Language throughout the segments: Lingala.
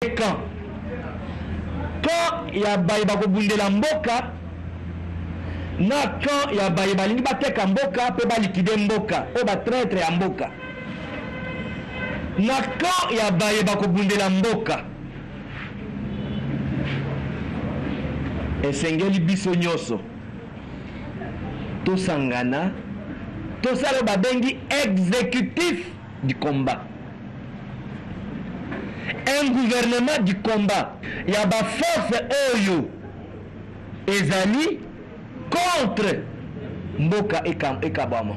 Quand il y a baïba kobundela mboka, na quand il y a baïba lingi bateka mboka, pe ba liquider mboka, o ba traître ya mboka. Na quand il y a baïba kobundela mboka, esengeli biso nyoso tosangana tosala babengi exécutif du combat. Un gouvernement du combat. Il y a des forces oyo ezali contre Mboka et Kabama,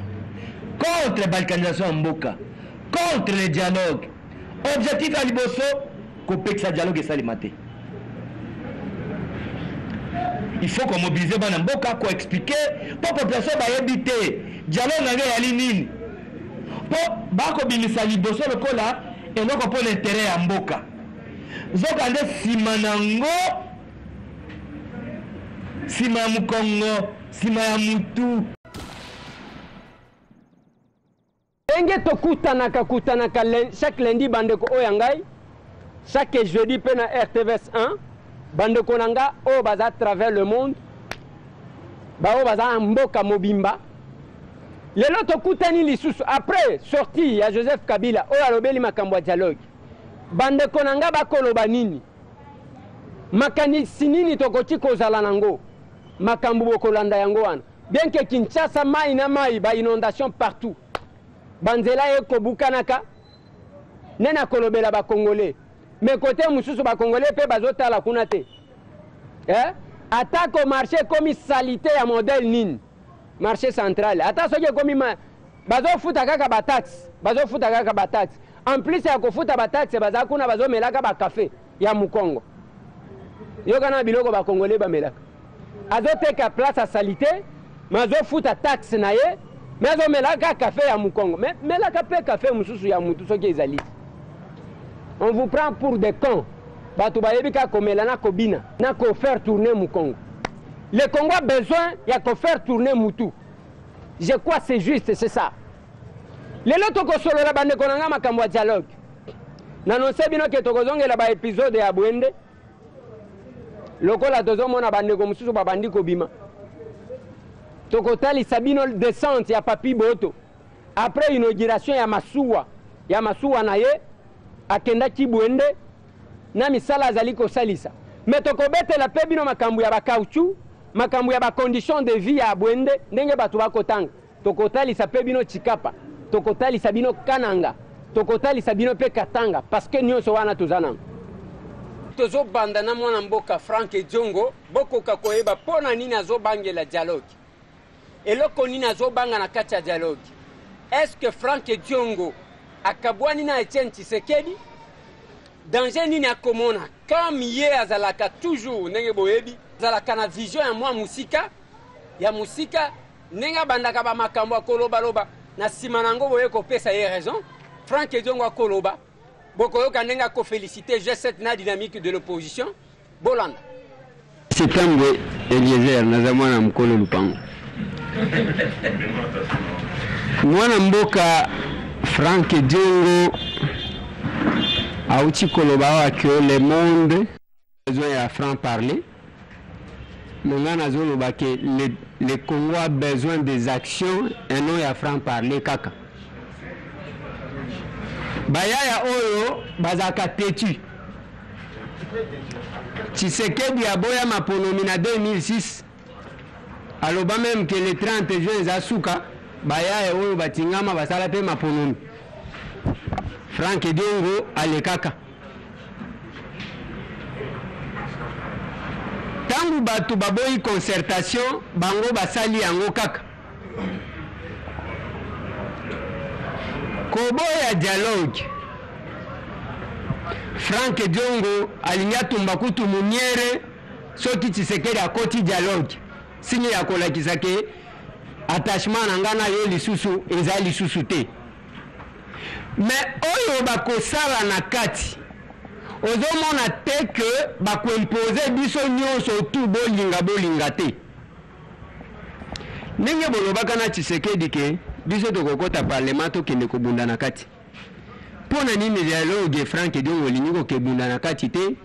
contre la balkanisation Mboka, contre le dialogue. Objectif à Liboso, couper ce dialogue et salimate. Il faut qu'on mobilise Mboka pour expliquer pour la population va éviter dialogue avec Alinine. Pour bako bimisa Liboso le kola et non pour l'intérêt à Mboka. Zokande simanango sima mukongo sima ya mutu enge tokutanaka chaque lundi bandeko oyangai chaque jeudi pe na RTVS 1 bandeko nanga o baza à travers le monde ba o baza mboka mobimba lelo tokutani lisusu après sortie ya Joseph Kabila o alobeli makambo ya dialogue bandeko nanga bakoloba nini makanisi nini tokoti kozala nango makambo bokolanda yango wana bien que Kinshasa mai na mai ba inondation partout banzela ekobukanaka nena kolobela ba congolais mais côté mususu ba congolais pe bazotala kuna te attaque au marché comme salité ya modèle nini marché central ata soki comme bazofuta kaka ba taxe en plus ya kofuta ba taxe baza kuna bazomelaka ba café ya mukongo yokana biloko ba congolais bamelaka azoteka place à salité mazofuta taxe na ye mais azomelaka café ya mukongo mais melaka pe café mususu ya mutu soki ezali. On vous prend pour des cons. Batu bayebika komela na kobina na ko faire tourner mukongo. Le Congo a besoin ya ko faire tourner mutu. Je crois c'est juste, c'est ça. Lelo toko solo la bande konanga makambo ya dialogue. Nanonse bino ke tokozongela ba épisode ya Bwende. Lokola tozomona bande ko mususu babandi kobima. Tokotali sabino descente ya Papi Boto. Après inauguration ya Masuwa na ye akenda Kibwende na misala azali kosalisa. Mais tokobetela pe bino makambo ya bakauchu, makambo ya ba condition de vie ya Bwende ndenge batu bakotanga. Tokotalisa pe bino Chikapa, tokotalisa bino Kananga, tokotalisa bino pe Katanga parce que nyonso wana tozana. Tozo banda na mwana mboka Frank Diongo bokoka koyeba pona nini azobangela dialogue. Eloko nini azobanga na kati ya dialogue. Est-ce que Frank Diongo akabwani na Etienne Tshisekedi danger nini akomona comme ye azalaka toujours ndenge boyebi azalaka na vision ya mwa musika ndenge bandaka ba makambo akoloba na sima nango boye kopesa ye raison Frank Diongo akoloba bokoyoka ndenge ko féliciter G7 na dynamique de l'opposition bolanda septembre Eliezer nazamwana mkolo lupango mwana mboka Frank Diongo auti koloba que le monde besoin ya franc parler. Maintenant nazoloba que le Congo a besoin des actions et non ya franc parler kaka. Bayaya oyo bazaka tetu. Tshisekedi aboya maponomi na 2006. Aloba même que le 30 juin zasuka bayaya oyo batingama basala pe maponomi. Frank Diongo alekaka. Tangu batu baboyi concertation bango basali yango kaka. Koboya dialogue. Frank Diongo alinya tumbakutu munyere soki Tshisekedi akoti dialogue. Sinye ya kolakisa ke attachement nangana yo lisusu eza lisusu te. Mais oyo bakosala na kati ozomona te que bakoimpose biso nyonso tu bolinga te. Ndenge bolobaka na Tshisekedi ke biso tokokota parlement tokende kobunda na kati. pona nini dialogue Frank Diongo liniko kebunda na kati te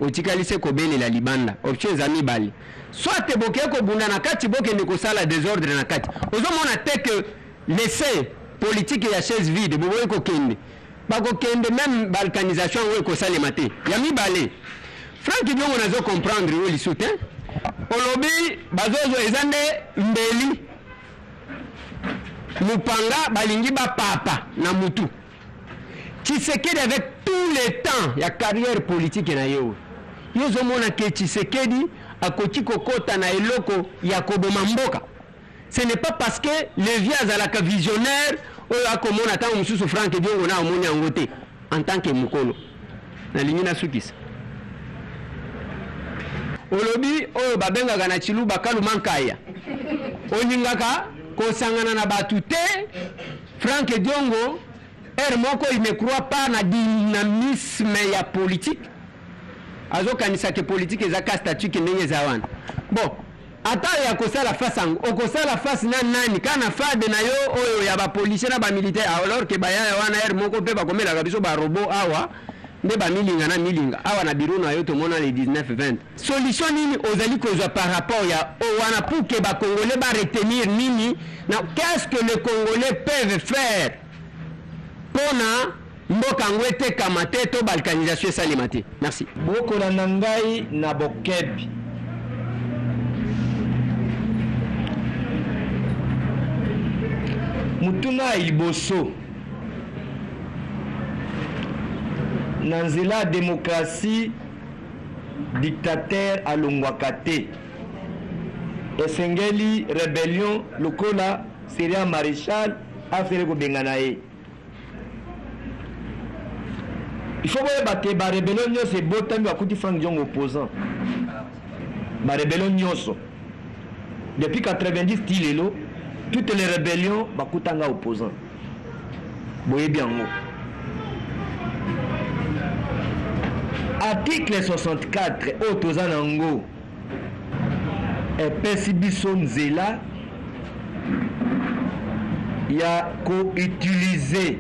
otikalise kobelela libanda option za mibali soit boke ko bunda na kati boke ndiko sala désordre na kati ozomona te que l'essai politique ya chaise vide boboye ko kende bako kende même balkanisation we ko salema te ya mibale Frank Diongo nazo comprendre we li soutien olobi bazozo ezande mbeli mupanga balingi ba papa na mutu Tshisekedi avec tous les temps ya carrière politique na yo yozomona ke Tshisekedi akoti kokota na eloko ya koboma mboka. Ce n'est pas parce que le vieux azalaka visionnaire oyo akomona tango mususu Frank Diongo na omoni yango te en tant que mukolo na lingi na sukisa olobi oyo babengaka na Chiluba Kaluma Nkaya oningaka kosangana na batu te. Frank Diongo moko il ne croit pas na dynamisme ya politique azokanisa ke politique ezaka statut ke ndenge za wana bon ata ya kosala face ango okosala face na nani kana fade na yo oyo ya ba policier na ba militaire alors que ba ya wana moko pe bakomela biso ba robot awa nde ba milinga na milinga awa na biro na yo to mona les 19-20 solution nini ozali kozwa par rapport ya wana pour que ba congolais ba retenir nini na qu'est-ce que les congolais peuvent faire pona mboka ngwete kamate to balkanisation salimate. Merci. Bokola nangai na bokebi mutuna iboso na nzela démocratie dictateur alongwaka te esengeli rébellion lokola seria maréchal afere kobengana ye. Il faut voir que les rébellions c'est beau temps de Frank Diongo opposant. Les rébellions depuis 90 tilelo toutes les rébellions bakutanga opposant. Boye bien ngo. Article 64 otozanango epesi biso nzela ya ko utiliser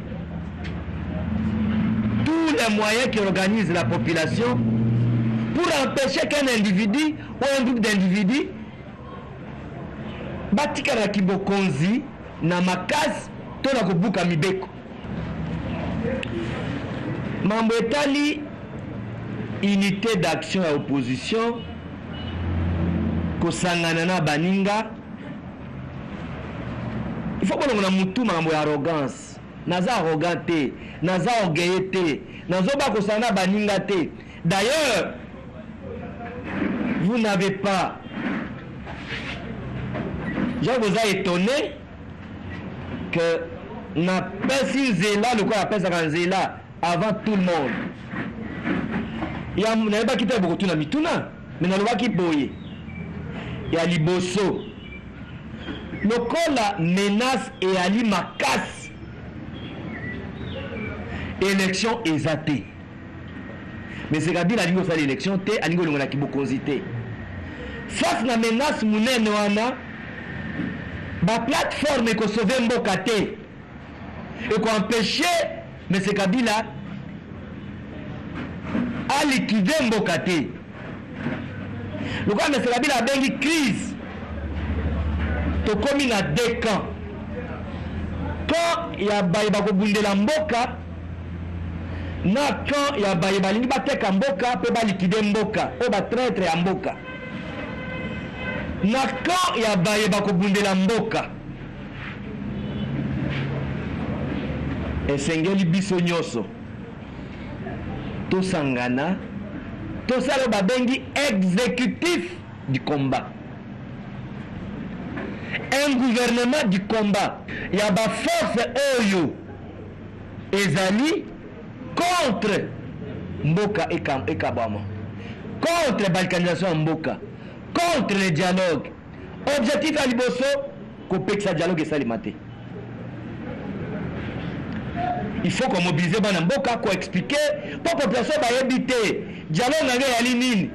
tous les moyens qui organisent la population pour empêcher qu'un individu ou un groupe d'individus batikala kibokonzi na makasi to na kobuka mibeko. Mambo etali unité d'action à opposition kosangana na baninga. Il faut que nous mutu mambo ya arrogance. Naza arroganté, naza orgueillité, nazo bakosana baninga te. D'ailleurs, vous n'avez pas, je vous ai étonné que na pesi zela le quoi appelle ça zela avant tout le monde. Ya n'avait pas quitté beaucoup na mituna, mais n'avait pas qui boye. Ya liboso. Lokola menace et ali makas. Élection exatée. Mais c'est Kabila a dit que l'élection té a dit que la kibokonzité. Face na menace munene wana ba plateforme ko sauver mboka té et ko empêcher mais c'est Kabila a liquider mboka té. Le quoi mais c'est Kabila a bengi crise. To komi na deux camps. Quand il y a ba ko bundela mboka na quand ya baye balingi bateka mboka pe balikide mboka o ba traître ya mboka na quand ya baye bakobundela mboka esengeli biso nyonso tosangana tosala babengi exécutif du combat, un gouvernement du combat. Il y a ba force oyo ezali contre mboka ekabama, contre balkanisation mboka, contre le dialogue. Objectif à liboso kopekisa dialogue esalimate. Il faut qu'on mobilise bana mboka ko expliquer pour population ba yebite dialogue ngé yali nini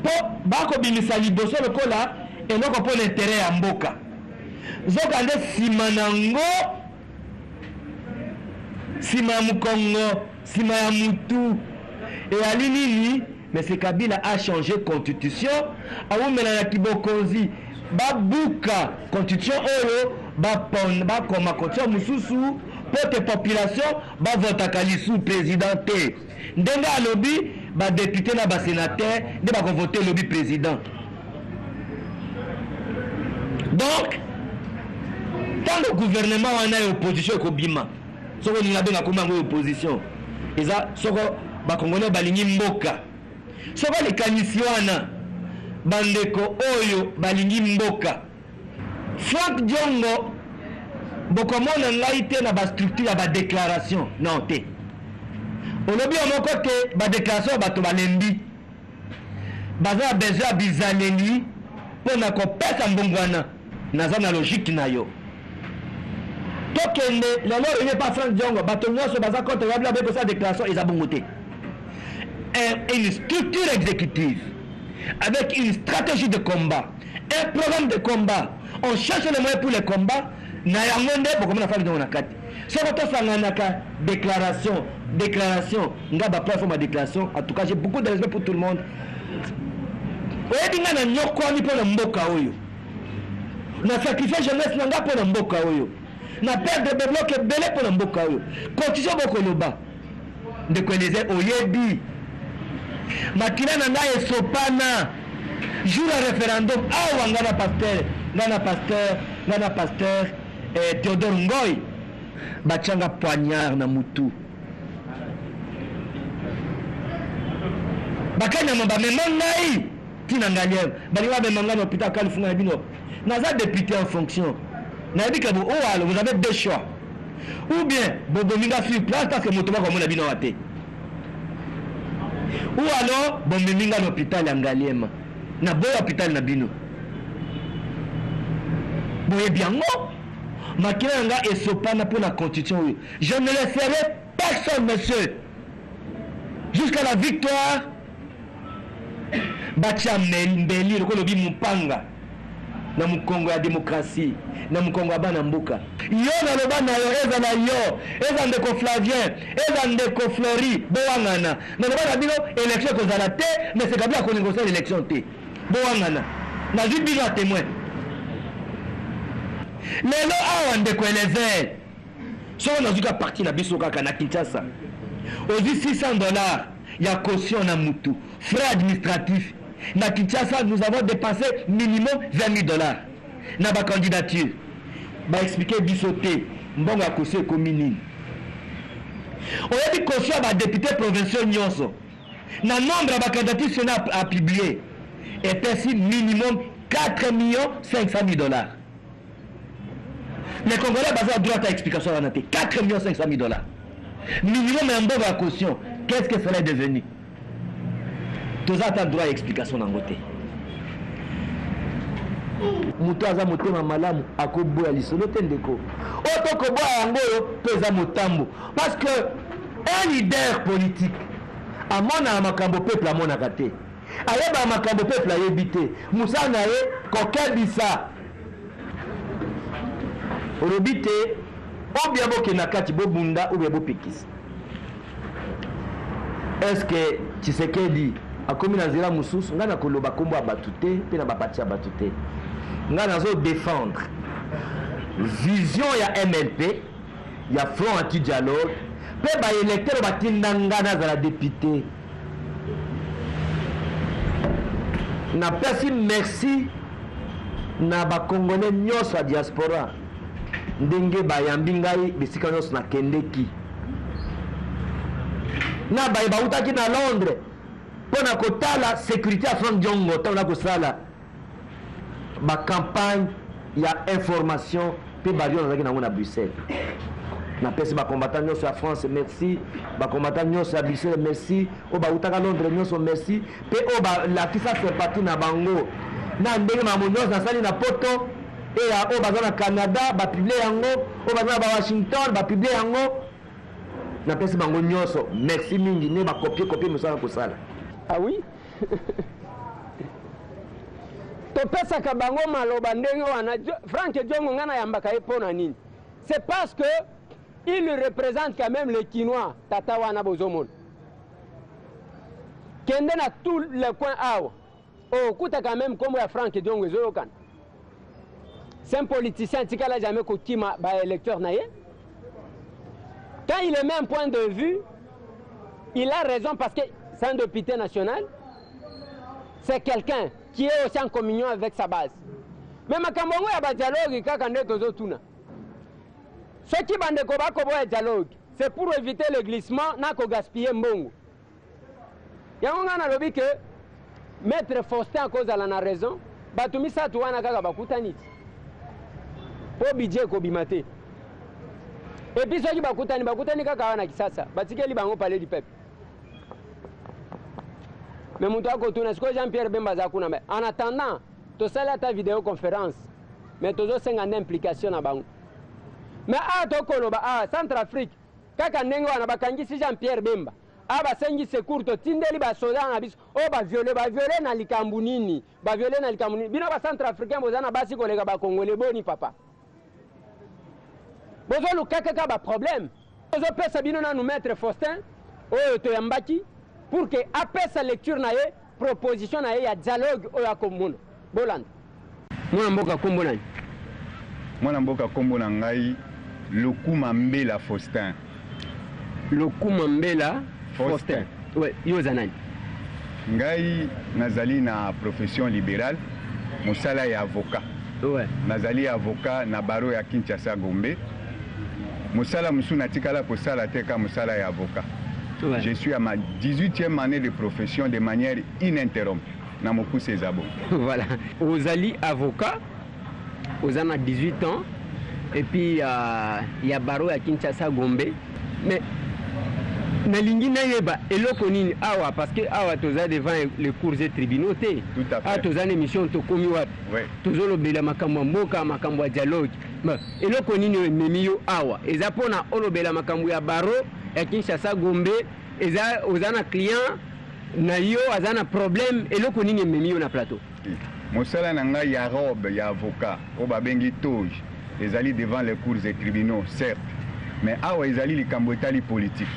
po bako bimisa liboso lokola eloko pour l'intérêt ya mboka zoka nde simanango sima ya Mukongo, sima ya Mutu. Et à l'inini, mais c'est Kabila a changé constitution. A oumela ya kibokonzi, ba buka constitution oyo, ba koma constitution mususu, pote population, ba vota kalisu présidenté. Ndenga a lobby, ba député na ba sénateur, de ba voter lobby président. Donc, tant le gouvernement en a opposition et Kobima, ce qu'on a bien comme opposition, et ça, ce qu'on a congolais balingi mboka, ce qu'on les kanisiwana, bandeko oyo balingi mboka. Frank Diongo, bokomona ngaite na ba structure ba déclaration, non te. On a bien mon côté, ba déclaration bato balembi, baza besoin bizaleli, pour na ko pesa mbongwana, naza na logique na yo. Tokende, le loi n'est pas Frank Diongo, Batonio se basa contre la déclaration et sa bongoté. Une structure exécutive, avec une stratégie de combat, un programme de combat. On cherche les moyens pour les combats. Na yangonde pour comment la femme de nakati. Ce que ça n'a déclaration, nga ba plateforme déclaration. En tout cas, j'ai beaucoup de respect pour tout le monde. Oyedinga na nyoko ni pour le mboka oyo. Na sacrifice jeunesse nga pour le mboka oyo. Na perdre de bloc belé pour le mboka oyo. Constitution boko loba. De connaître oyebi. Makina na nga esopana. Jour le référendum awa ngana pasteur Théodore Ngoy bachanga poignard na mutu. Bakanya mamba memangai tina ngaliem baliwa memanga na hôpital Kalifunga bino. Naza député en fonction. Nabi ka vous avez deux choix. Ou bien bobominga sur place parce que motoba comme on a bino waté. Ou alors bobominga na hôpital ya Ngaliema. Na boya hôpital na bino. Boye bien ngo. Makina nga esopana pour la constitution. Je ne laisserai personne, monsieur. Jusqu'à la victoire. Bacha mbeli lokolo bi mupanga. Na mukongo ya démocratie. Na mukongo ya bana mbuka. Yo na loba na yo eza na yo. Eza ndeko Flavien. Eza ndeko Flori. Boangana. Na loba na bino élection kozala te. Mais c'est Kabila ko négocier l'élection te. Boangana. Na vite bino à témoin. Lelo awa ndeko elever. So on a vu qu'à partir na biso kaka na Kinshasa. Ozi $600 ya caution na mutu. Frais administratifs. Na Kinshasa nous avons dépensé minimum $20,000. Na ba candidature. Ba expliquer bisoté. Mbongo ya caution commune. Oyebi caution ba député provincial nyonso. Na nombre ba candidature Sénat a publié. Et perçu minimum $4,500,000. Les Congolais basés à droite à explication à noter $4,500,000. Minimum un bon à caution. Qu'est-ce que cela est devenu? Tous à droit à explication dans côté. Muto aza motema malamu akoboya lisolo tendeko. Oto koboya yango pesa motambo parce que un leader politique amona makambo peuple amona kate. Ayeba makambo peuple ayebite. Musa na ye kokebisa. Orobite obia boke na kati bobunda obia bopekisa. Est-ce que Tshisekedi akomi na zela mususu ngana koloba kombo abatute pe na bapati abatute. Ngana zo défendre vision ya MLP ya front anti-dialogue pe ba électeur batinda ngana za la député. Na pesi merci na ba congolais nyonso ya diaspora. Ndenge bayambi ngai bisika nyonso na kendeki na baye bautaki na Londres pona kotala sécurité à Frank Diongo tona kosala ba campagne ya information pe badio nazaki nango na Bruxelles na pesi ba combattant nyonso ya France merci ba combattant nyonso ya Bruxelles merci o bautaka Londres nyonso merci pe o ba la kisa sympathie na bango na ndenge mamonyo na sali na poto. Et au bazar Canada, ba publié yango, au bazar Washington, ba publié yango. Na pesi bango nyonso, merci mingi ne ba copier musala ko sala. Ah oui? To pesa ka bango maloba ndenge wana Frank Diongo ngana yambaka epona nini? C'est parce que il représente quand même les Quinois, Tata Wana Bozomon. Kende na tout le coin awa. Oh, kuta quand même comme Franck Diongo Zolokan. C'est un politicien qui n'a jamais coûté ma électeur naïe. Quand il émet un point de vue, il a raison parce que c'est un député national. C'est quelqu'un qui est aussi en communion avec sa base. Mais ma kambongo ya ba dialogue kakande tozo tuna. Ce qui bande ko ba ko boya dialogue, c'est pour éviter le glissement na ko gaspiller mbongo. Yango ngana lobi que maître Faustin à cause de la raison, batumi sa tuwana kaka bakutani. Po budget ko bimate. Et puis ceux qui bakutani kaka wana kisasa, batikeli bango palais du peuple. Mais mon toit kotouna, ce que Jean-Pierre Bemba zakuna mais en attendant, tu sala ta vidéoconférence, mais tu as 50 implications na bango. Mais to koloba Centrafrique, kaka ndenge wana bakangisi Jean-Pierre Bemba. Ba sengi secours to tindeli ba soda na biso, ba violer na likambu nini, ba violer na likambu nini. Bino ba Centrafricain bozana basi kolega ba Congolais boni papa. Bozo lukaka ba problème. Bozo pesa bino na nous mettre Faustin, to yambaki. Pour que après sa lecture naie proposition naie ya dialogue oya komuna bolanda mwana mboka kombo nani mwana mboka kombo na ngai Lokuma Mbela Faustin ouais yoza nani ngai nazali na profession libérale mosala ya avocat ouais nazali avocat na baro ya Kinshasa Gombe mosala musu natikala kosala teka mosala ya avocat. Ouais. Je suis à ma 18e année de profession de manière ininterrompue. Namoku Sezabo. Voilà. Vous allez avocat, vous en avez 18 ans, et puis il y a Baro à Kinshasa Gombe. Mais, nalingi na yeba eloko nini awa parce que awa toza devant les cours et tribunaux te. Tout à fait. Toza une émission to komi wapi. Ouais. Tozolo bela makambo mboka makambo dialogue. Mais eloko nini memiyo awa. Eza pona olobela makambo ya Baro et Kinshasa Gombe, eza ozana client na yo azana problème eloko nini memiyo na plateau. Mosala nanga ya robe ya avocat o babengi toge ezali devant les cours et tribunaux certes mais awa ezali likambo etali politique.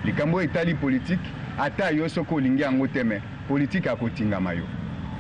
Likambo etali politique ata yo soko lingi yango teme politique akotingama yo.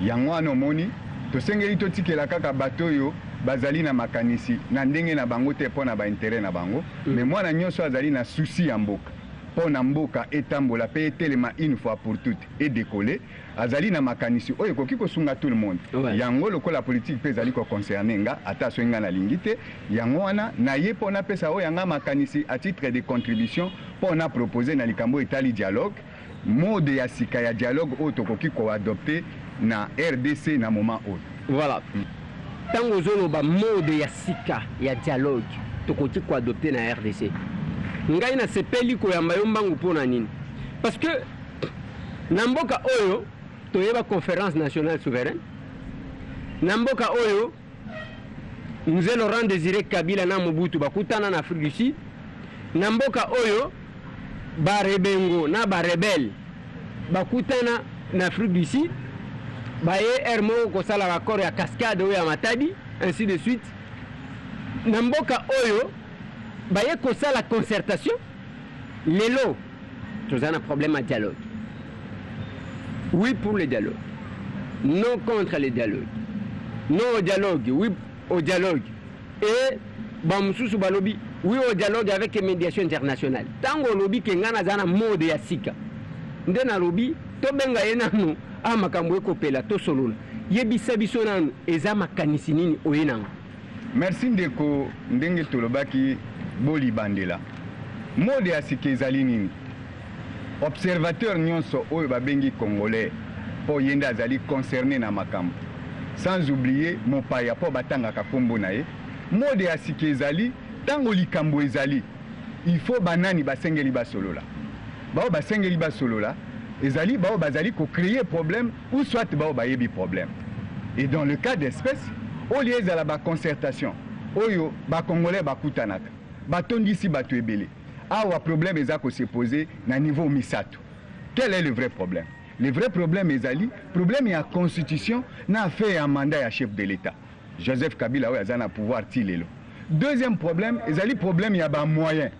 Yango wana moni tosengeli totikela kaka bato yo bazali na makanisi na ndenge na bango te pona ba intérêt na bango mais mwana nyonso azali na souci ya mboka pona mboka etambola pe etelema une fois pour toutes et décoller azali na makanisi oyo ekoki kosunga tout le monde. Ouais. Yango lokola politique pe ezali ko concerner nga ata so nga na lingite yango wana na ye pona pesa oyo nga makanisi à titre de contribution pona proposer na likambo etali dialogue mode ya sika ya dialogue oyo tokoki ko adopter na RDC na moment oyo. Voilà. Tango zoloba mode ya sika ya dialogue tokoki ko adopter na RDC. Ngai na sepeli ko yamba yo mbangu pona nini? Parce que namboka oyo toyeba conférence nationale souveraine. Namboka oyo Mzee Laurent Désiré Kabila na Mobutu bakutana na Afrique du Sud. Namboka oyo barebengo na barebel bakutana na Afrique du Sud. Baye Hermo kosala accord ya cascade oyo ya Matadi ainsi de suite. Namboka oyo baye kosala concertation lelo tozana problème à dialogue. Oui pour le dialogue, non contre le dialogue, non au dialogue, oui au dialogue et bamususu balobi oui au dialogue avec médiation internationale. Tango lobi kengana zana mode ya sika ndena lobi to benga yenanu amakambo ekopela to solola yebisa biso nanu eza makanisi nini oyenanga. Merci ndeko ndenge tolobaki boli bandela mode ya sika ezali nini observateur nyonso oyo babengi congolais po yenda azali concerné na makambo sans oublier mopaya po batangaka kombo na ye mode ya sika ezali tango likambo ezali il faut banani basengeli basolola bao basengeli basolola ezali bao bazali ko créer problème ou soit bao bayebi problème et dans le cas d'espèce au lieu de la concertation oyo ba congolais bakutanaka batondisi bato ebele awa problème ezako se poser na niveau misato. Quel est le vrai problème? Le vrai problème ezali problème ya constitution na fait un mandat ya chef de l'État Joseph Kabila oyo azana pouvoir tilelo. Deuxième problème ezali problème ya ba moyen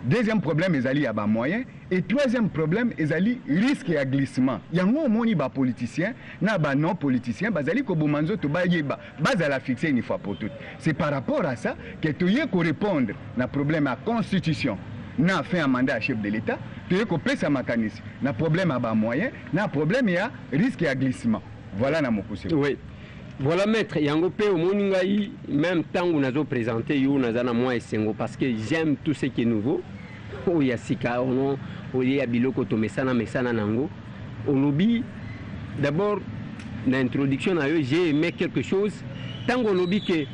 Deuxième problème, ezali ya ba moyen. Et troisième problème, ezali risque ya glissement. Yango moni ba politicien na ba non politicien bazali ko bomanzo to ba yeba bazala fixer une fois pour toutes. C'est par rapport à ça que tu y ko répondre na problème à constitution. Na fait un mandat à chef de l'État, tu y ko pesa mécanisme. Na problème à ba moyen, na problème ya risque ya glissement. Voilà na mokuse. Oui. Voilà maître, yango pe au moningai même temps où nous présenté yo nazana moi esengo parce que j'aime tout ce qui est nouveau. Oh ya sika ono o ya biloko to mesana nango. Olobi d'abord l'introduction na yo j'ai aimé quelque chose tango olobi que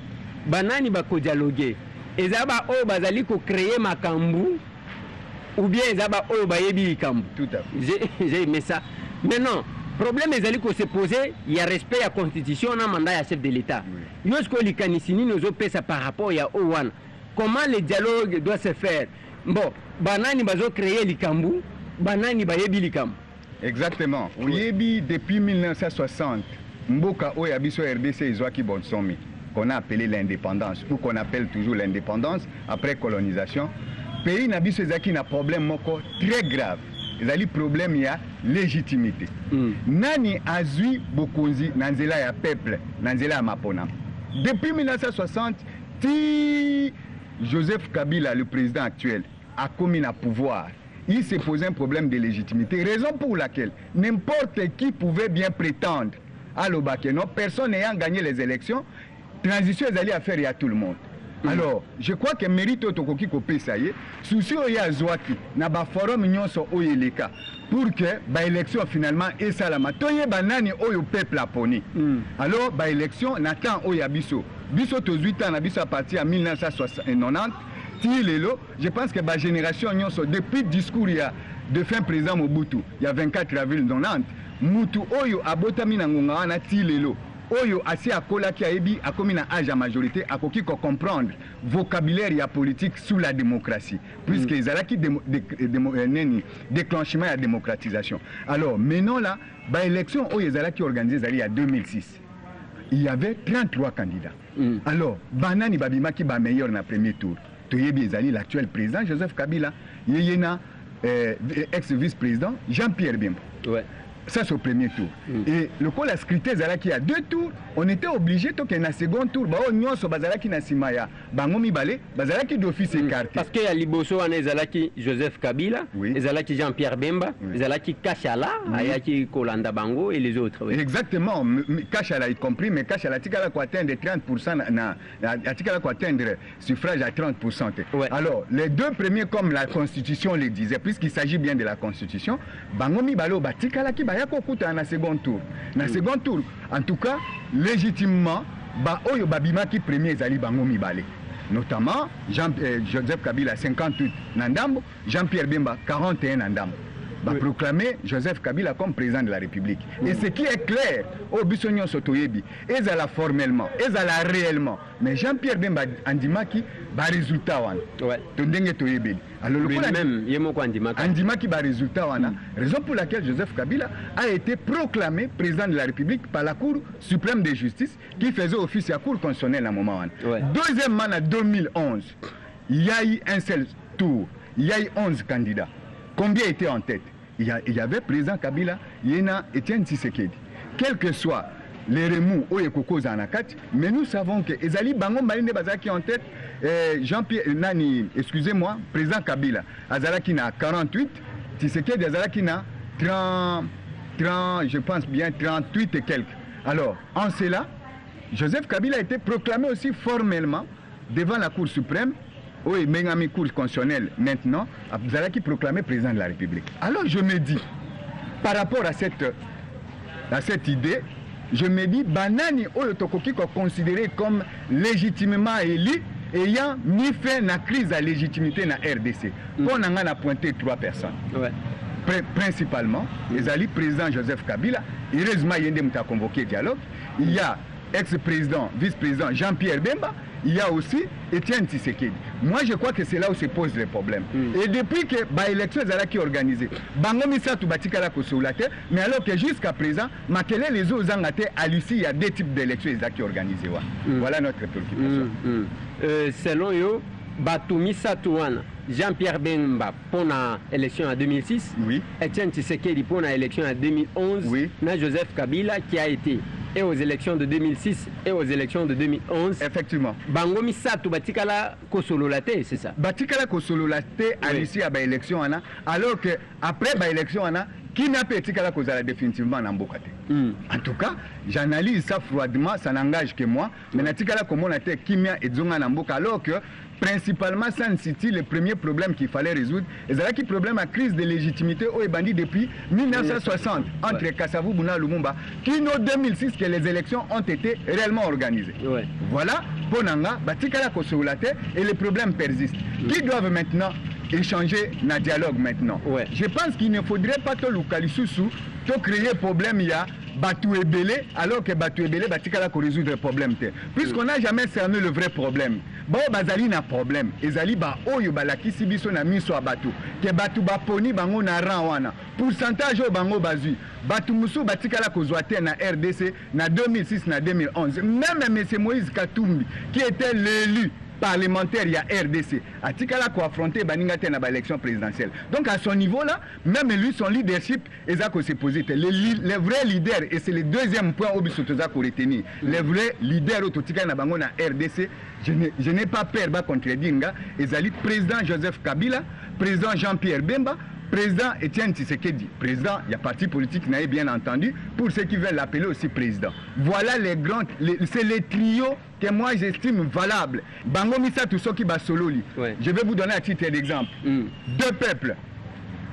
banani bako dialoguer. Ezaba o bazali ko créer makambu ou bien ezaba o bayebi kambu. Tout à fait. J'ai aimé ça. Maintenant problème ezali ko se poser, il y a respect à la constitution na mandat ya chef de l'État. Oui. Yo sko likanisini nozo pesa par rapport ya O1. Comment le dialogue doit se faire? Bon, banani bazo créer likambu, banani bayebi likambu. Exactement. Oyebi depuis 1960, mboka oya biso RDC izwaki bonsomi qu'on a appelé l'indépendance ou qu'on appelle toujours l'indépendance après colonisation. Pays na biso ezaki na problème moko très grave. Ezali problème ya légitimité. Nani azui bokonzi na nzela ya peuple, na nzela ya mapona. Depuis 1960, ti Joseph Kabila, le président actuel, a commis à pouvoir. Il s'est posé un problème de légitimité, raison pour laquelle n'importe qui pouvait bien prétendre à l'Obakeno, personne n'ayant gagné les élections, transition est allée à faire à tout le monde. Alors, je crois que mérite Otokoki Kopé ça y est, souci Oya Zouaki, na ba forum nyonso oyeleka, pour que ba élection finalement et salama. Toye banani oyo peuple aponi. Alors, ba élection n'attend Oya Biso. Biso to 8 ans na biso à partir de 1990, Tilelo, je pense que ba génération nyonso depuis le discours de fin président Mobutu, il y a 24 avril 90, Mutu oyo abotami na ngonga wana Tilelo. Oyo asi akola ki ayebi akomi na âge à majorité akoki ko comprendre vocabulaire ya politique sous la démocratie puisque ezalaki déclenchement ya démocratisation. Alors maintenant là ba élection oyo ezalaki organisé ezali ya 2006. Il y avait 33 candidats. Alors banani babimaki ba meilleur na premier tour. Toyebi ezali l'actuel président Joseph Kabila, yeyena ex-vice-président Jean-Pierre Bemba. Ouais. Ça c'est au premier tour. Et le coup la scruté zalaki à 2 tours, on était obligé to qu'un second tour ba nyonso bazalaki na simaya bangomi balé bazalaki d'office écarté. Parce que ya liboso ane zalaki Joseph Kabila, zalaki Jean-Pierre Bemba, zalaki Kachala, ayaki Kolanda Bango et les autres. Oui. Exactement, Kachala y compris, mais Kachala tikala ko atteindre 30% na tikala ko atteindre suffrage à 30%. Ouais. Alors, les deux premiers comme la constitution le disait puisqu'il s'agit bien de la constitution, bangomi balo batikala ki Yakokuta na second tour. Na second tour, en tout cas, légitimement, ba oyo babima qui premier zali bango mibale. Notamment Joseph Kabila 58 Nandambo, Jean-Pierre Bemba 41 Nandambo. Va proclamer Joseph Kabila comme président de la République. Et ce qui est clair, au Bissonio Sotoyebi, ezala formellement, ezala réellement. Mais Jean-Pierre Bemba Andimaki, ba résultat wana. Ouais. Tondenge Toyebi. Alors le même Yemoko Andimaki. Andimaki ba résultat wana. Raison pour laquelle Joseph Kabila a été proclamé président de la République par la Cour suprême de justice qui faisait office à la Cour constitutionnelle à un moment. Ouais. Deuxièmement, en 2011, il y a eu un seul tour. Il y a eu 11 candidats. Combien étaient en tête? Il y avait président Kabila, Yena Etienne Tshisekedi. Quel que soit les remous ou les cocos en akati, mais nous savons que Ezali Bango Marine Bazaki en tête, Jean-Pierre Nani, excusez-moi, président Kabila, Azalaki na 48, Tshisekedi Azalaki na 30, je pense bien 38 et quelques. Alors, en cela, Joseph Kabila a été proclamé aussi formellement devant la Cour suprême. Oui, Mengami Cour constitutionnelle maintenant, Zalaki proclamé président de la République. Alors je me dis, par rapport à cette idée, je me dis, Banani Oyotokoki considéré comme légitimement élu, ayant mis fin à la crise de légitimité dans la RDC. On a pointé 3 personnes. Ouais. Principalement, les alliés président Joseph Kabila, heureusement, il y a convoqué dialogue. Il y a ex-président, vice-président Jean-Pierre Bemba. Il y a aussi Etienne Tshisekedi. Moi, je crois que c'est là où se posent les problèmes. Et depuis que l'élection est organisée, mais alors que jusqu'à présent, les autres à l'issue, il y a 2 types d'élections qui sont organisées. Voilà notre préoccupation. Selon eux, Batoumi Satouana, Jean-Pierre Bemba pour l'élection en 2006, Oui. Etienne Tshisekedi pour l'élection en 2011, Oui. Joseph Kabila qui a été et aux élections de 2006 et aux élections de 2011. Effectivement. Bango Misato Batikala Kosololate, c'est ça. Batikala Kosololate à l'issue à l'élection, alors que après l'élection, qui n'a pas été définitivement en Mbokate. En tout cas, j'analyse ça froidement, ça n'engage que moi. Mais Natikala comme on a été Kimia et Zonga Namboka, alors que principalement San City, le premier problème qu'il fallait résoudre, et c'est là qui problème à crise de légitimité au Ebandi depuis 1960 entre Kassavou, Bouna, Lumumba, qui en 2006 que les élections ont été réellement organisées. Voilà, Ponanga, Batikala Kosolate et les problèmes persistent. Qui doivent maintenant échanger dans dialogue maintenant. Je pense qu'il ne faudrait pas tout Lukalisusu to créer problème il y a Batou Ebele alors que Batou Ebele Batikala ko résoudre le problème. Puisqu'on n'a jamais cerné le vrai problème. Bon bazali na problème. Ezali ba oyo balaki sibiso na miso a Batou. Que Batou ba poni bango na ran wana. Pourcentage au bango bazui. Batou musu Batikala ko zoate na RDC na 2006 na 2011. Même M. Moïse Katumbi qui était l'élu parlementaire, il y a RDC. Atikala ko affronter Baningate na l'élection présidentielle. Donc à son niveau là, même lui, son leadership, Ezako s'est posé. Les vrais leaders, et c'est le deuxième point au Bisotoza qu'on retenir. Les vrais leaders au Totika na Bango na RDC, je n'ai pas peur de contredire. Ezali président Joseph Kabila, président Jean-Pierre Bemba, président Etienne Tshisekedi. Président, il y a parti politique, bien entendu, pour ceux qui veulent l'appeler aussi président. Voilà les grands, c'est les trios que moi j'estime valables. Bango Misa Toussoki Basololi. Je vais vous donner un titre d'exemple. Deux peuples.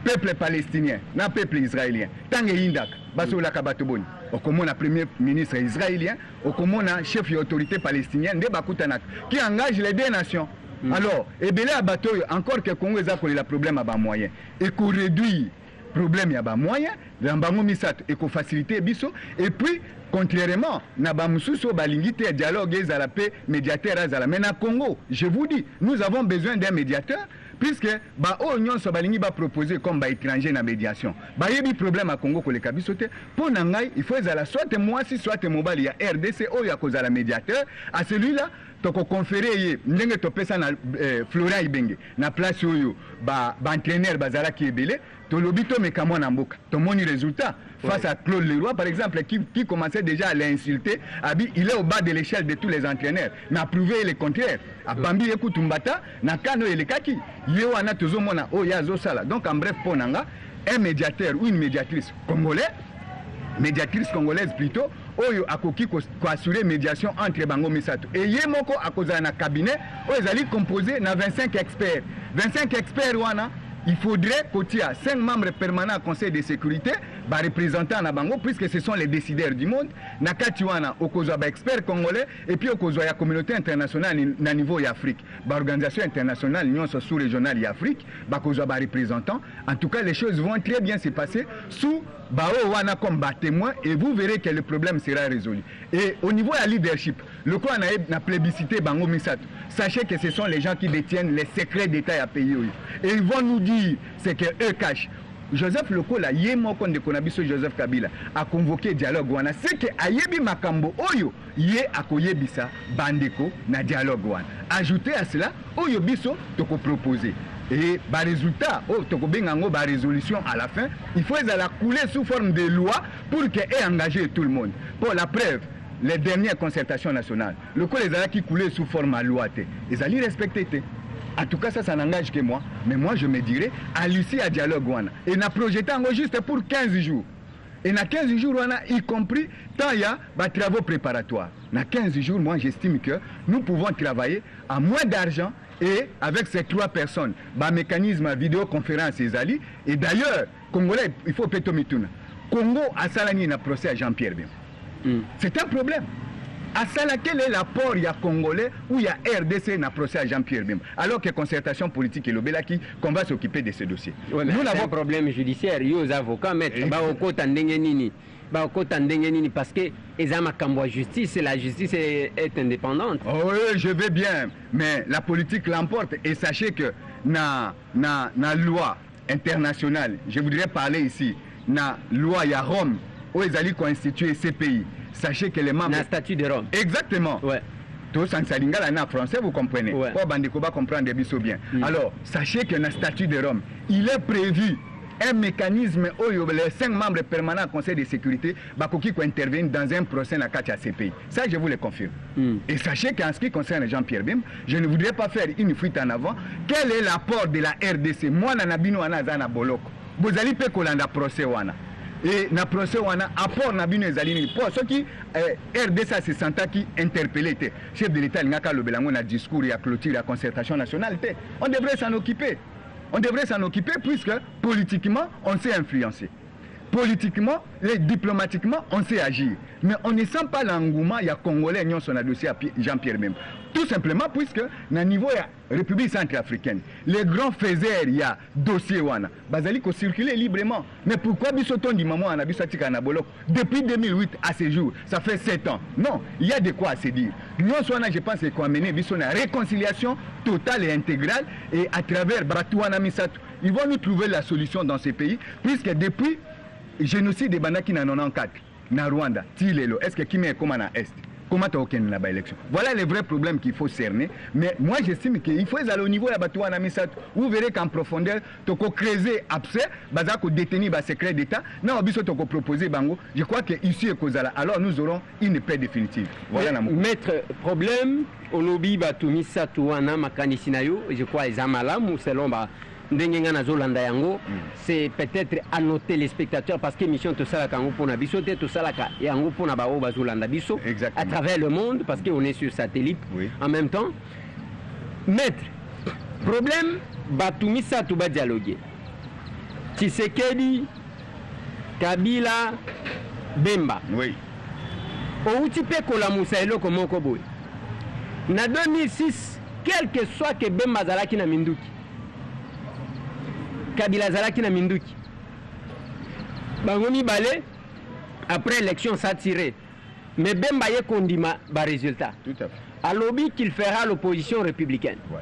Peuple palestinien, non peuple israélien. Tange Indak, Basola Kabatoboni. Au Komona premier ministre israélien, au Komona chef d'autorité palestinienne, de Bakutanak, qui engage les deux nations. Alors, Ebele Abato, encore que Congo a le problème à bas moyen. Et qu'on réduit le problème à bas moyen, dans Bango Misat, et qu'on facilite Bisso. Et puis, contrairement, Nabamususo, Balingite, dialogue, Zalapé, médiateur, Zala. Mais dans Congo, je vous dis, nous avons besoin d'un médiateur, puisque Union Sobalingi va proposer comme étranger dans la médiation. Il y a des problèmes à Congo, pour Nangai, il faut soit moi, si soit mobile, il y a RDC, il y a la médiateur, à celui-là, toko conféré ndenge topesa na Florent Ibenge na place oyo ba entraîneur bazala ki ebele to lobito mekamo na mboka to moni résultat face à Claude Leroy par exemple qui commençait déjà à l'insulter abi il est au bas de l'échelle de tous les entraîneurs n'a prouvé le contraire a Bambi Ekutumbata na kano elekaki yo wana tozomona o yazo sala donc en bref ponanga un médiateur ou une médiatrice congolaise plutôt oyo akoki ko assurer médiation entre Bango Misato et yemoko akoza na cabinet oyo ezali composé na 25 experts wana il faudrait qu'il y ait 5 membres permanents au Conseil de sécurité, représentants à Bango, puisque ce sont les décideurs du monde. Nakatiwana, au cause des experts congolais, et puis au cause de la communauté internationale au niveau de l'Afrique. L'organisation internationale, l'Union sous-régionale de l'Afrique, cause des représentants. En tout cas, les choses vont très bien se passer sous Wana comme témoin, et vous verrez que le problème sera résolu. Et au niveau de la leadership, le quoi a plébiscité Bango Misato. Sachez que ce sont les gens qui détiennent les secrets d'État à pays. Et ils vont nous dire ce qu'eux cachent. Joseph Lokola, Yemoko de Konabiso Joseph Kabila, a convoqué dialogue. Wana. C'est que Ayebi Makambo Oyo, Ye Akoyebisa, Bandeko, na dialogue. Wana. Ajoutez à cela, Oyo Biso, Toko proposer. Et par résultat, Toko Bengango, par résolution à la fin, il faut la couler sous forme de loi pour qu'elle ait engagé tout le monde. Pour la preuve, les dernières concertations nationales, le coup les a qui coulaient sous forme à loi, ils allaient respecter. En tout cas, ça n'engage que moi. Mais moi, je me dirais, à Lucie à dialogue, et n'a projeté en juste pour 15 jours. Et dans 15 jours, y compris, tant il y a des travaux préparatoires. Dans 15 jours, moi, j'estime que nous pouvons travailler à moins d'argent et avec ces 3 personnes, mécanisme vidéoconférence et Zali. Et d'ailleurs, Congolais, il faut péter Mituna. Congo a salani un procès à Jean-Pierre Bemba. C'est un problème. À ça, quel est l'apport il y a Congolais ou il y a RDC dans le procès à Jean-Pierre Bemba, alors que concertation politique et le Belaki qu'on va s'occuper de ce dossier. Ouais, nous avons un problème judiciaire, il y a aux avocats, mais parce que les la justice, la justice est indépendante. Oh, oui, je vais bien, mais la politique l'emporte. Et sachez que dans la loi internationale, je voudrais parler ici, dans la loi il y a Rome, où ils allaient constituer ces pays. Sachez que les membres... Le statut de Rome. Exactement. Ouais. Tous en salingala en français, vous comprenez. Ouais. Oh, Bandekoba comprendre des biseaux bien. Alors, sachez que dans le statut de Rome, il est prévu un mécanisme où les 5 membres permanents du Conseil de sécurité qui interviennent dans un procès dans la CPI. Ça, je vous le confirme. Et sachez qu'en ce qui concerne Jean-Pierre Bemba, je ne voudrais pas faire une fuite en avant. Quel est l'apport de la RDC? Moi, Nanabino Anazana Boloko. Vous allez faire un procès. Et na procès wana apport na bino ezalini pour ceux qui RDC se sentent qui interpellé chef de l'État ngaka lobelango na discours ya clôture la concertation nationale. On devrait s'en occuper. On devrait s'en occuper puisque politiquement on s'est influencé. Politiquement, diplomatiquement, on sait agir. Mais on ne sent pas l'engouement, il y a Congolais qui sont dossier à Jean-Pierre Bemba. Tout simplement puisque, au niveau de la République centrafricaine, les grands faiseurs, il y a dossier wana, bazali ko circuler librement. Mais pourquoi bisoton di maman en abisatika na bolok depuis 2008 à ce jour, ça fait 7 ans. Non, il y a de quoi à se dire. Nous sommes, je pense, qu'on a mené une réconciliation totale et intégrale et à travers Batouana Misato, ils vont nous trouver la solution dans ces pays puisque depuis génocide de Bandaki en 94, na Rwanda, Tilelo, est-ce que Kimé est comme en Est? Comment tu as aucun élection? Voilà les vrais problèmes qu'il faut cerner. Mais moi j'estime qu'il faut aller au niveau de la bataille en Amisat. Vous verrez qu'en profondeur, tu as creuser abcès, tu as détenir le secret d'État. Non, tu as proposé Bango. Je crois qu'ici et Kozala, alors nous aurons une paix définitive. Voilà. Maître, problème, au lobby Batumisat ou Anamakanissinayo, je crois, les Amalam, selon c'est peut-être à noter les spectateurs parce que mission tout ça pour nabiso tout ça et en pour nabao bazolanda biso à travers le monde parce qu'on est sur satellite en même temps. Maître, problème Batumisa tout va dialoguer. Tshisekedi, Kabila, Bemba. Oui. Au type kola musailo comme koboy. Na 2006, quel que soit que Bemba zalaki na minduki. Kabila Zalaki na Minduki. Bangomi Balé, après l'élection, ça a tiré. Mais Bemba y condima ba résultat. Tout à fait. À lobby qu'il fera l'opposition républicaine. Ouais.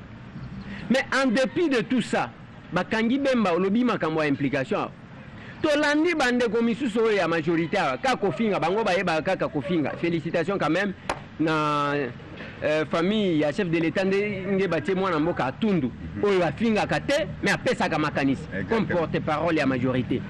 Mais en dépit de tout ça, Bakangi Bemba, au lobby makamwa implication. Tolandi bande komisu so ya majorité ka kofinga bango baye ba ka kofinga. Félicitations quand même na famille ya chef de l'État nge batie mwana mboka atundu oyo afinga kate mais apesa ka makanisi comme porte-parole ya majorité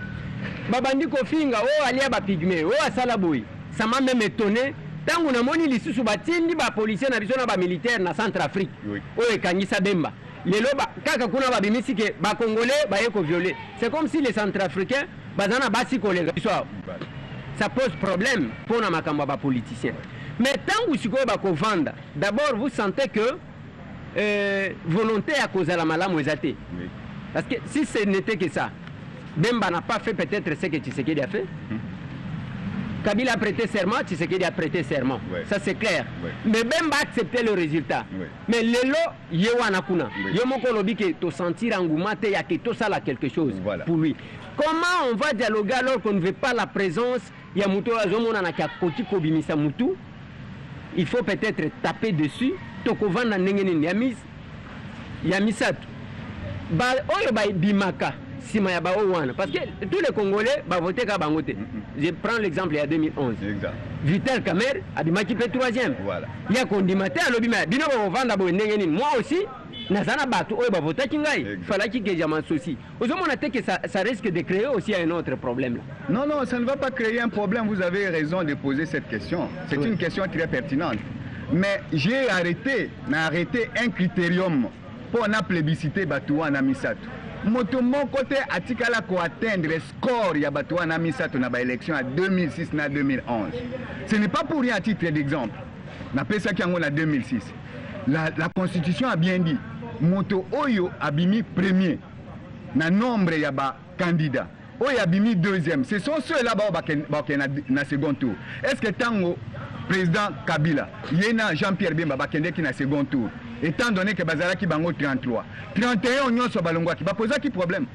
babandi ko finga o alia ba pygmée o asala boy ça m'a même étonné tangu na moni lisusu batindi ba policier na biso na ba militaire na Centrafrique o ekangisa Bemba lelo ba kaka kuna ba bimisi ke ba congolais ba yeko violer c'est comme si les Centrafricains bazana basi kolenga biso ça pose problème pour na makambo ba politiciens. Mais tant que vous avez vendre, d'abord vous sentez que volonté à cause de la maladie oui. Parce que si ce n'était que ça, Bemba n'a pas fait peut-être ce que Tshisekedi a fait. Kabila a prêté serment, Tshisekedi a prêté serment. Oui. Ça c'est clair. Oui. Mais Bemba a accepté le résultat. Oui. Mais lelo yewanakuna. Yomoko lobi que to sentir engouement ya que tout ça là quelque chose pour lui. Comment on va dialoguer alors qu'on ne veut pas la présence ya muto azomona na kakoti kobimisa mutu? Il faut peut-être taper dessus. Tokovanda nengeni yamisatu. Ba oyo ba bimaka sima ya ba owana parce que tous les Congolais ba voter ka bangote. Je prends l'exemple il y a 2011. Exact. Vital Kamerhe abimaki pe 3e. Voilà. Il y a condimate alobima bino ba vanda bo nengeni. Moi aussi nazana batu oyo ba voter kingai. Falaki que jaman souci. Ozomona te que ça risque de créer aussi un autre problème là. Non, non, ça ne va pas créer un problème. Vous avez raison de poser cette question. C'est une question très pertinente. Mais j'ai arrêté un critérium pour na plébisciter Batouana Misato. Mon côté atikala ko atteindre le score ya Batouana Misato na ba élection à 2006 na 2011. Ce n'est pas pour rien à titre d'exemple. Na pesa ki en 2006. La constitution a bien dit moto oyo abimi premier na nombre ya ba candidat. Oyo abimi deuxième. Ce sont ceux là na second tour. Est-ce que tango président Kabila yena Jean-Pierre Bemba bakende ki na second tour étant donné que bazalaki bango 33 31 nyonso balongwaki bapozaki problème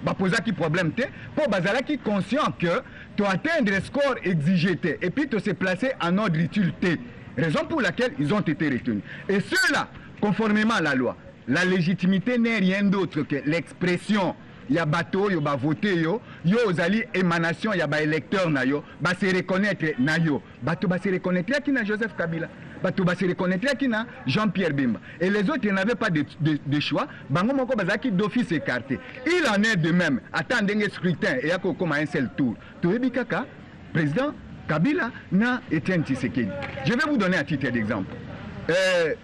te pour bazalaki conscient que tu atteindre le score exigé te et puis tu se placer en ordre utile te, raison pour laquelle ils ont été retenus. Et ceux-là, conformément à la loi, la légitimité n'est rien d'autre que l'expression ya bato yo ba voter yo ozali émanation ya ba électeur na yo ba se reconnaître na yo bato ba se reconnaître ki na Joseph Kabila bato se reconnaître qui na Jean-Pierre Bemba. Et les autres, ils n'avaient pas de choix. Bango moko bazaki d'office écarté. Il en est de même. Attendez un scrutin et à comme un seul tour. Toyebi kaka, président Kabila na Etienne Tshisekedi. Je vais vous donner un titre d'exemple.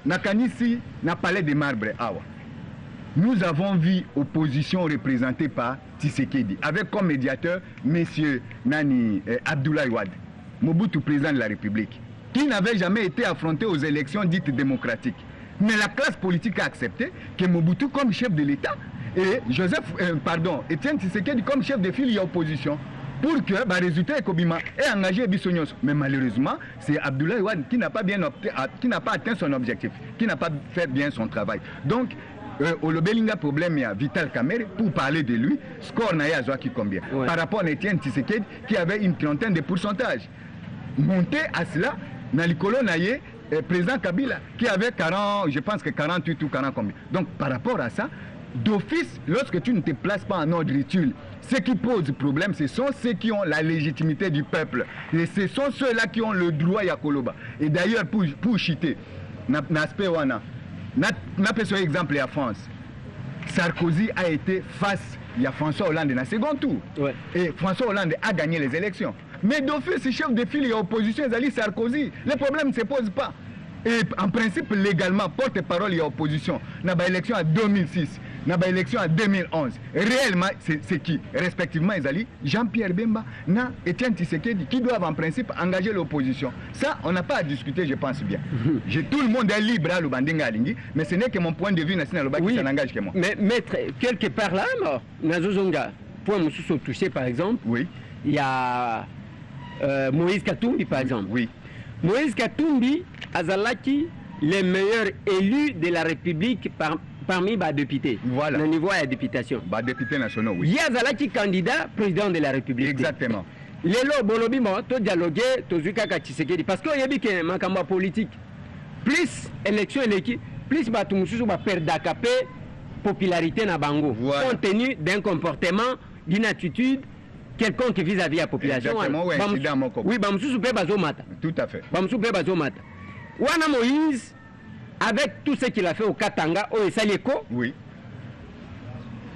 Nakanisi na palais de marbre awa. Nous avons vu opposition représentée par Tshisekedi, avec comme médiateur M. Nani Abdoulaye Wade, Mobutu, président de la République, qui n'avait jamais été affronté aux élections dites démocratiques. Mais la classe politique a accepté que Mobutu comme chef de l'État et Etienne Tshisekedi comme chef de file et opposition. Pour que le résultat est engagé Bissognos. Mais malheureusement, c'est Abdoulaye Wade qui n'a pas atteint son objectif, qui n'a pas fait bien son travail. Donc, au Lobelinga problème, il y a Vital Kamerhe pour parler de lui, score n'a pas qui combien. Ouais. Par rapport à Etienne Tshisekedi qui avait une trentaine de pourcentages. Monté à cela, Nalikolo Naye, président Kabila, qui avait 40, je pense que 48 ou 40 combien. Donc par rapport à ça, d'office, lorsque tu ne te places pas en ordre utile, ceux qui posent problème, ce sont ceux qui ont la légitimité du peuple. Et ce sont ceux-là qui ont le droit à Koloba. Et d'ailleurs, pour chiter, n'aspect wana, n'a pas ce exemple en France. Sarkozy a été face à François Hollande dans le second tour. Ouais. Et François Hollande a gagné les élections. Mais d'office, chef de file et opposition, ils allaient Sarkozy. Le problème ne se pose pas. Et en principe, légalement, porte-parole et opposition, dans l'élection en 2006, dans l'élection en 2011, réellement, c'est qui? Respectivement, ils allaient Jean-Pierre Bemba, na Etienne Tshisekedi, qui doivent en principe engager l'opposition. Ça, on n'a pas à discuter, je pense bien. Tout le monde est libre à l'Ubandinga Alingi, mais ce n'est que mon point de vue national qui s'en engage que moi. Mais maître, quelque part là, Nazozonga, point Moussou touché par exemple, oui. Il y a Moïse Katumbi par exemple. Oui. Moïse Katumbi, Azalaki, les meilleurs élus de la République parmi les députés. Voilà. Au niveau de la députation. Députés nationaux, oui. Il y a Azalaki candidat président de la République. Exactement. Les lots, Bolobimo, to dialoguer, to Zukaka Tshisekedi. Parce qu'il y a des makamba politique. Plus élection élective, plus Batumusu va perdre d'akapé popularité na bango. Voilà. Compte tenu d'un comportement, d'une attitude quelconque vis-à-vis de la population. Exactement, oui, Bamsou peut bazomata. Tout à fait. Bamsou peut bazomata. Wana Moïse, avec tout ce qu'il a fait au Katanga, au Esaleko, oui.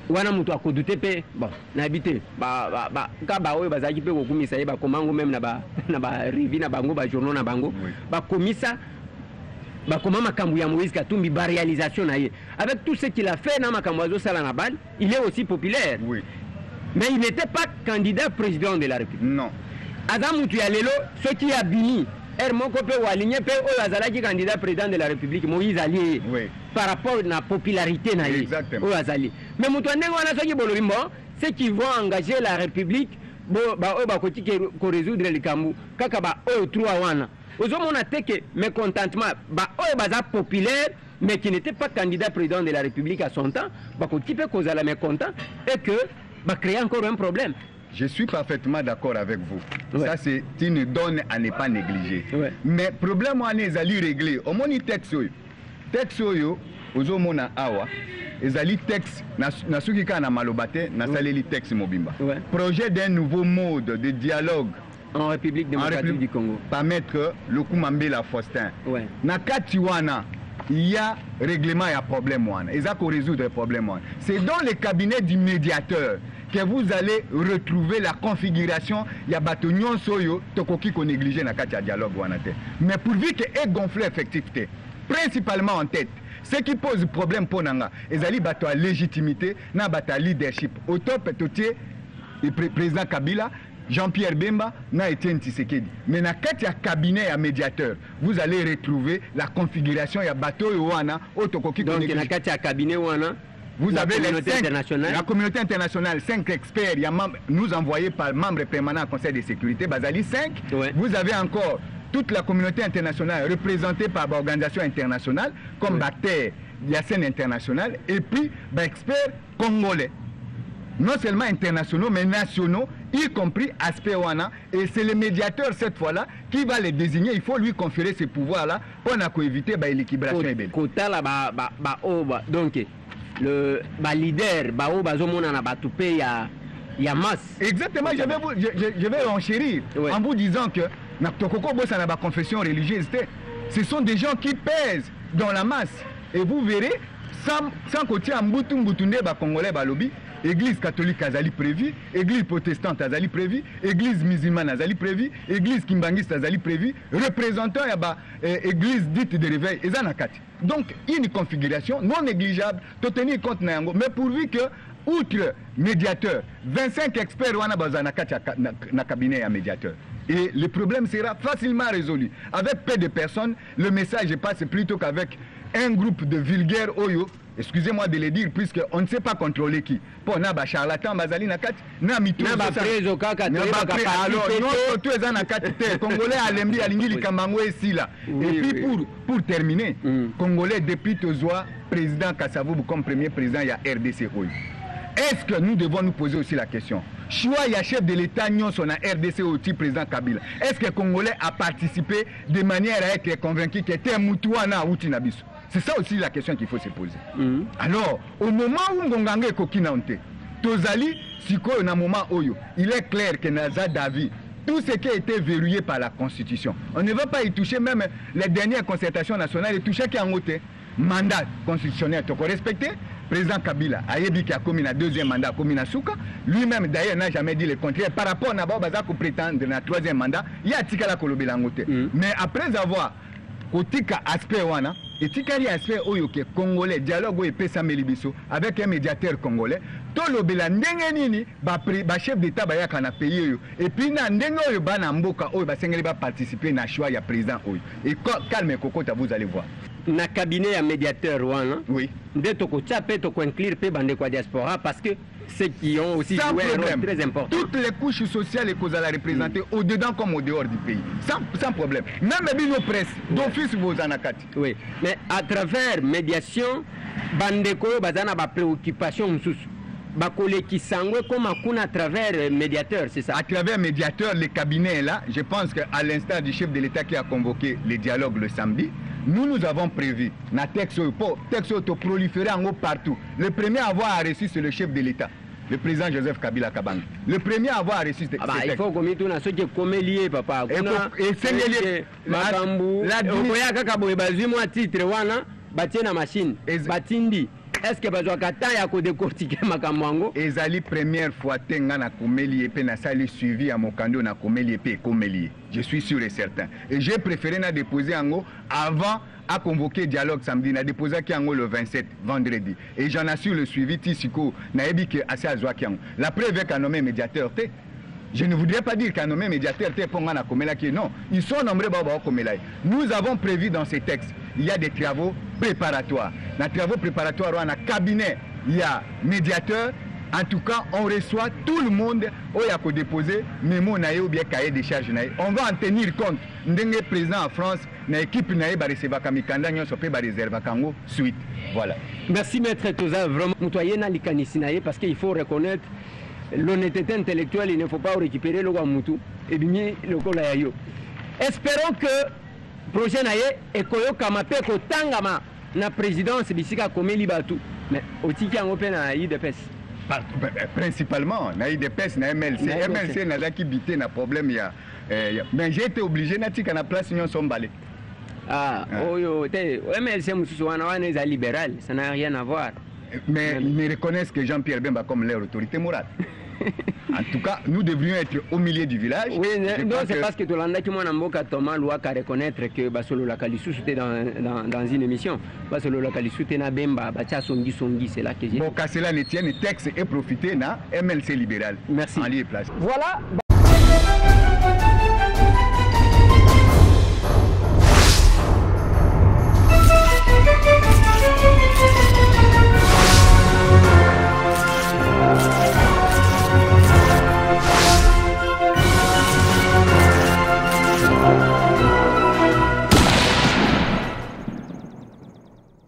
Wana Moutou a douté, bon, n'habité, oui, bazaki pe komisa ba komango même na ba rivi na bango ba journaux na bango, ba komisa ba koma makambu ya Moïse Katumbi ba réalisation na ye. Avec tout ce qu'il a fait na makambu azo sala na bal, il est aussi populaire. Oui. Mais il n'était pas candidat président de la République. Non. Adam Moutoualelo, ce qui a bini, Hermoko pe waligné pe Azalaki candidat président de la République, Moïse Ali, oui. Par rapport à la popularité na ye. Exactement. Azali. Mais Moutouandeng wana soki bolobimbo, ceux qui vont engager la République, ba koti ko résoudre le kambu, kaka ba o trois wana. Ozomona teke mécontentement, ba o baza populaire mais qui n'était pas candidat président de la République à son temps, ba koti pe kozala mécontent et que va créer encore un problème. Je suis parfaitement d'accord avec vous. Ouais. Ça, c'est une donne à ne pas négliger. Ouais. Mais le problème, on est allé régler. Au moins, texte, aux mona awa, ils allaient texte, na suki na malobate, na saleli texte mobimba. Projet d'un nouveau mode de dialogue en République démocratique du Congo. Par maître le Koumambela Faustin. Na Katiwana. Il y a règlement, il y a problème. Ils ont résoudre le problème. C'est dans le cabinet du médiateur que vous allez retrouver la configuration. Il y a bâtonnion soyo, tokoki ko négligé na katia dialogue. Mais pourvu que ait gonflé effectivité, principalement en tête, ce qui pose problème pour Nanga, ils allaient battre la légitimité, na battre leadership. Au top, le président Kabila, Jean-Pierre Bemba, na Etienne Tshisekedi. Mais dans le cabinet à médiateur, vous allez retrouver la configuration, il y a bateau Wana, Otokoki. Donc, dans le cabinet Wana, vous avez la communauté internationale, 5 experts, il y a nous envoyés par membre permanent au Conseil de sécurité, Bazali 5. Ouais. Vous avez encore toute la communauté internationale représentée par l'organisation internationale, comme Bacter, Yassen International, et puis experts congolais. Non seulement internationaux, mais nationaux, y compris aspect Wana. Et c'est le médiateur, cette fois-là, qui va les désigner. Il faut lui conférer ces pouvoirs-là pour éviter l'équilibration. Donc, le leader, il y a masse. Exactement, je vais enchérir en vous disant que na confession religieuse. Ce sont des gens qui pèsent dans la masse. Et vous verrez, sans côté en Mboutunde, Congolais, Balobi, Église catholique azali prévu, Église protestante azali prévu, Église musulmane azali prévu, Église kimbangiste azali prévu, représentant Église dite de réveil ezanakati. Donc une configuration non négligeable de tenir compte nango, mais pourvu que outre médiateur, 25 experts wana bazanakati na cabinet à médiateur. Et le problème sera facilement résolu. Avec peu de personnes, le message passe plutôt qu'avec un groupe de vulgaires oyo. Excusez-moi de le dire, puisqu'on ne sait pas contrôler qui. Pour Naba charlatan, Bazali Nakat, Namito, alors, tout est en Congolais à l'Embi, à l'Ingili, Kamango et Sila. Et puis pour terminer, Congolais depuis Tozoa, président Kassavoub comme premier président, il y a RDC. Est-ce que nous devons nous poser aussi la question? Choix, il y a chef de l'État, nous sommes à RDC aussi, président Kabila. Est-ce que les Congolais a participé de manière à être convaincu qu'il était un Moutouana ou Tinabiso? C'est ça aussi la question qu'il faut se poser. Alors, au moment où Ngongange est Kokinaonte, Tozali, Siko, na moment Oyo, il est clair que Naza Davi, tout ce qui a été verrouillé par la Constitution, on ne va pas y toucher, même les dernières concertations nationales, et toucher qui en côté. Mandat constitutionnel, tu respecté. Président Kabila, Ayebi qui a commis un deuxième mandat, commis un souka, lui-même d'ailleurs n'a jamais dit le contraire. Par rapport à Nababaza qui prétend un troisième mandat, il y a Tikala Kolobi Langote. Mais après avoir Kotika aspect wana, et Tikali aspect oyoke congolais, dialogue et pesa melibiso avec un médiateur congolais, tolobela ndenge nini ba chef d'état ba yaka na pays oyo. Et puis na ndenge oyo ba na mboka oyo ba sengeli ba participer na choix ya président oyo. Et calme kokota vous allez voir. Na cabinet ya médiateur wana. Oui. Nde toko tchape toko inclure pe bande kwa diaspora parce que ceux qui ont aussi joué un rôle très important. Toutes les couches sociales et causes à la représenter au-dedans comme au dehors du pays. Sans problème. Même nos presse, d'office vos anakati. Oui. Mais à travers médiation, bandeko bazana ba préoccupation msusu. Bakole qui sangwe comme à travers médiateur, c'est ça? À travers médiateur, le cabinet est là. Je pense qu'à l'instar du chef de l'État qui a convoqué les dialogues le samedi, nous avons prévu, na texte auto proliféré en haut partout. Le premier à avoir reçu, c'est le chef de l'État, le président Joseph Kabila Kabang. Le premier à avoir reçu ce texte. Il faut que nous ayons comme lié, papa. Et c'est lié. La titre, wana, machine, batindi. Est-ce que vous avez décortiquer Makamango? Ezali première fois tenga na komeli et na sali suivi à Mokando na komeli et komeli. Je suis sûr et certain. Et j'ai préféré na déposer ango avant à convoquer dialogue samedi na déposer qui ango le 27 vendredi. Et j'en assure le suivi tisiko na ebi que assez azwa qui ango. La preuve qu'a nommé médiateur té. Je ne voudrais pas dire qu'un nommé médiateur té ponga na komela qui non, ils sont nombreux baba komela. Nous avons prévu dans ces textes, il y a des travaux préparatoires. Dans les travaux préparatoires, on a un cabinet, il y a médiateur. En tout cas, on reçoit tout le monde où il y a qu'à déposer mémo ou bien cahier de charges. On va en tenir compte. Ndenge président en France, l'équipe n'a pas recevoir Kamikanda, n'a pas réserver Kango suite. Voilà. Merci maître Toza, vraiment mutoyer na likanisinaye parce qu'il faut reconnaître l'honnêteté intellectuelle, il ne faut pas récupérer le Guamutu et bien le Kolayo. Espérons que prochain année et koyo kamape ko tangama na présidence bisika komeli batu mais otiki yango pe na IDPS principalement na IDPS na MLC na qui bité na problème ya mais j'ai été obligé na tika na place union sombale oyo te MLC mususu wana est libéral, ça n'a rien à voir, mais ils me reconnaissent que Jean-Pierre Bemba comme leur autorité morale. En tout cas, nous devrions être au milieu du village. Oui, non, c'est parce que Tolanda qui m'a Mboka Thomas Loua qu'à reconnaître que Basolo Lakalisu c'était dans une émission. Basolo Lakalisu était na Bemba, Bacha Songi, c'est là que j'ai. Bon, qu'à cela ne tienne, texte et profiter na MLC libéral. Merci. En lieu et place. Voilà.